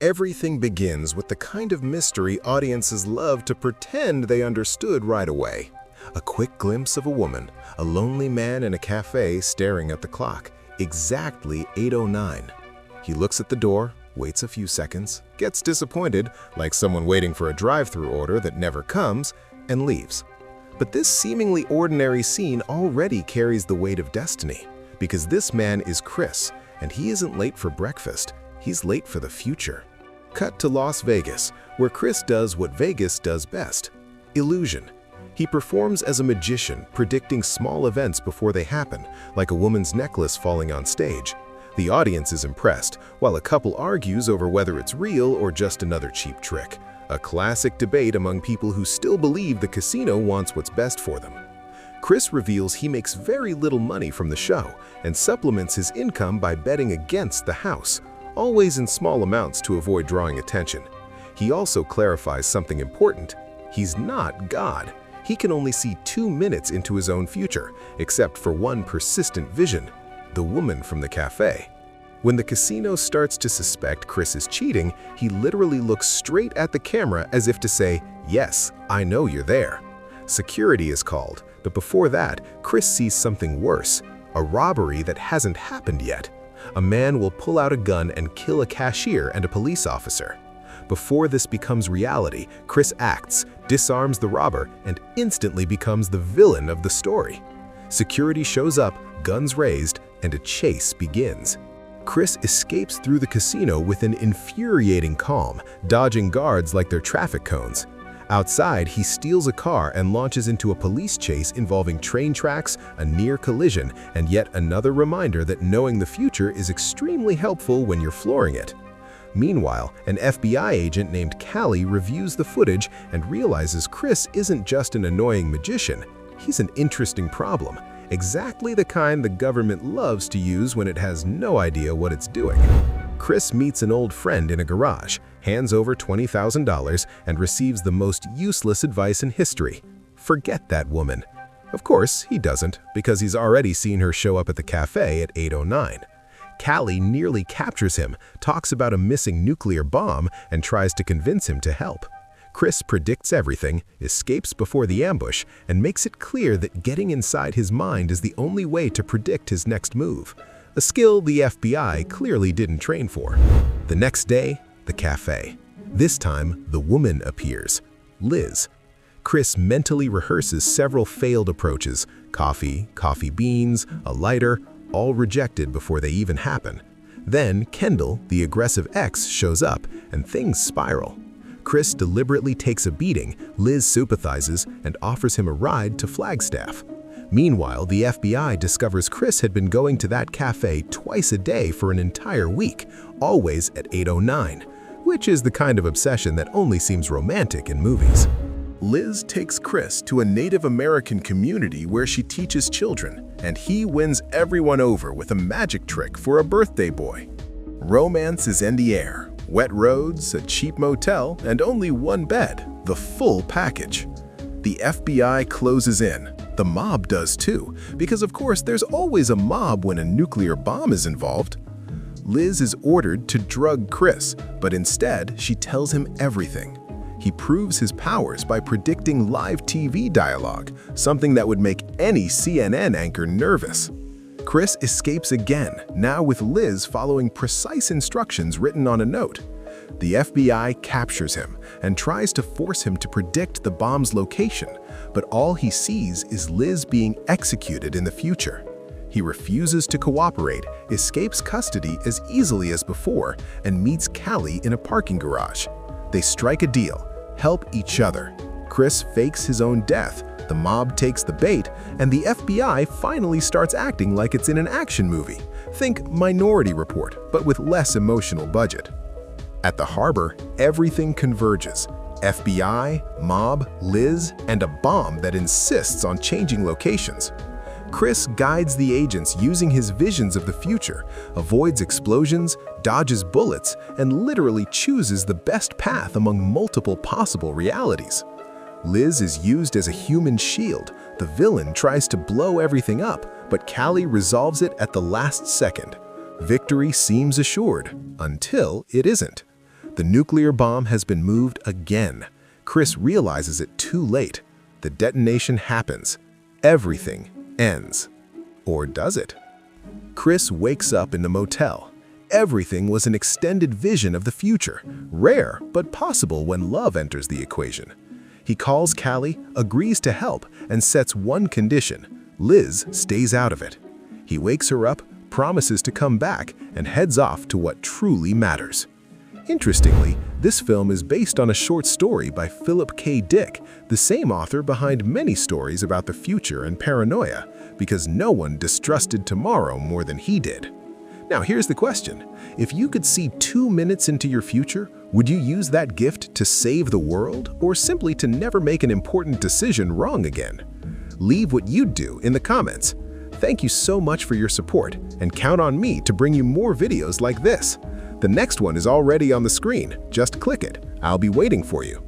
Everything begins with the kind of mystery audiences love to pretend they understood right away. A quick glimpse of a woman, a lonely man in a cafe staring at the clock, exactly 8:09. He looks at the door, waits a few seconds, gets disappointed, like someone waiting for a drive-through order that never comes, and leaves. But this seemingly ordinary scene already carries the weight of destiny, because this man is Chris, and he isn't late for breakfast, he's late for the future. Cut to Las Vegas, where Chris does what Vegas does best: illusion. He performs as a magician, predicting small events before they happen, like a woman's necklace falling on stage. The audience is impressed, while a couple argues over whether it's real or just another cheap trick. A classic debate among people who still believe the casino wants what's best for them. Chris reveals he makes very little money from the show and supplements his income by betting against the house, always in small amounts to avoid drawing attention. He also clarifies something important: he's not God. He can only see 2 minutes into his own future, except for one persistent vision: the woman from the cafe. When the casino starts to suspect Chris is cheating, he literally looks straight at the camera as if to say, "Yes, I know you're there." Security is called, but before that, Chris sees something worse: a robbery that hasn't happened yet. A man will pull out a gun and kill a cashier and a police officer. Before this becomes reality, Chris acts, disarms the robber, and instantly becomes the villain of the story. Security shows up, guns raised, and a chase begins. Chris escapes through the casino with an infuriating calm, dodging guards like they're traffic cones. Outside, he steals a car and launches into a police chase involving train tracks, a near collision, and yet another reminder that knowing the future is extremely helpful when you're flooring it. Meanwhile, an FBI agent named Callie reviews the footage and realizes Chris isn't just an annoying magician, he's an interesting problem, exactly the kind the government loves to use when it has no idea what it's doing. Chris meets an old friend in a garage, hands over $20,000, and receives the most useless advice in history: forget that woman. Of course, he doesn't, because he's already seen her show up at the cafe at 8:09. Callie nearly captures him, talks about a missing nuclear bomb, and tries to convince him to help. Chris predicts everything, escapes before the ambush, and makes it clear that getting inside his mind is the only way to predict his next move, a skill the FBI clearly didn't train for. The next day, the cafe. This time, the woman appears: Liz. Chris mentally rehearses several failed approaches: coffee beans, a lighter, all rejected before they even happen. Then Kendall, the aggressive ex, shows up, and things spiral. Chris deliberately takes a beating, Liz sympathizes, and offers him a ride to Flagstaff. Meanwhile, the FBI discovers Chris had been going to that cafe twice a day for an entire week, always at 8:09, which is the kind of obsession that only seems romantic in movies. Liz takes Chris to a Native American community where she teaches children, and he wins everyone over with a magic trick for a birthday boy. Romance is in the air: wet roads, a cheap motel, and only one bed, the full package. The FBI closes in. The mob does too, because of course there's always a mob when a nuclear bomb is involved. Liz is ordered to drug Chris, but instead she tells him everything. He proves his powers by predicting live TV dialogue, something that would make any CNN anchor nervous. Chris escapes again, now with Liz following precise instructions written on a note. The FBI captures him and tries to force him to predict the bomb's location, but all he sees is Liz being executed in the future. He refuses to cooperate, escapes custody as easily as before, and meets Callie in a parking garage. They strike a deal: help each other. Chris fakes his own death, the mob takes the bait, and the FBI finally starts acting like it's in an action movie. Think Minority Report, but with less emotional budget. At the harbor, everything converges: FBI, mob, Liz, and a bomb that insists on changing locations. Chris guides the agents using his visions of the future, avoids explosions, dodges bullets, and literally chooses the best path among multiple possible realities. Liz is used as a human shield. The villain tries to blow everything up, but Callie resolves it at the last second. Victory seems assured, until it isn't. The nuclear bomb has been moved again. Chris realizes it too late. The detonation happens. Everything ends. Or does it? Chris wakes up in the motel. Everything was an extended vision of the future, rare but possible when love enters the equation. He calls Callie, agrees to help, and sets one condition: Liz stays out of it. He wakes her up, promises to come back, and heads off to what truly matters. Interestingly, this film is based on a short story by Philip K. Dick, the same author behind many stories about the future and paranoia, because no one distrusted tomorrow more than he did. Now here's the question. If you could see 2 minutes into your future, would you use that gift to save the world or simply to never make an important decision wrong again? Leave what you'd do in the comments. Thank you so much for your support, and count on me to bring you more videos like this. The next one is already on the screen. Just click it. I'll be waiting for you.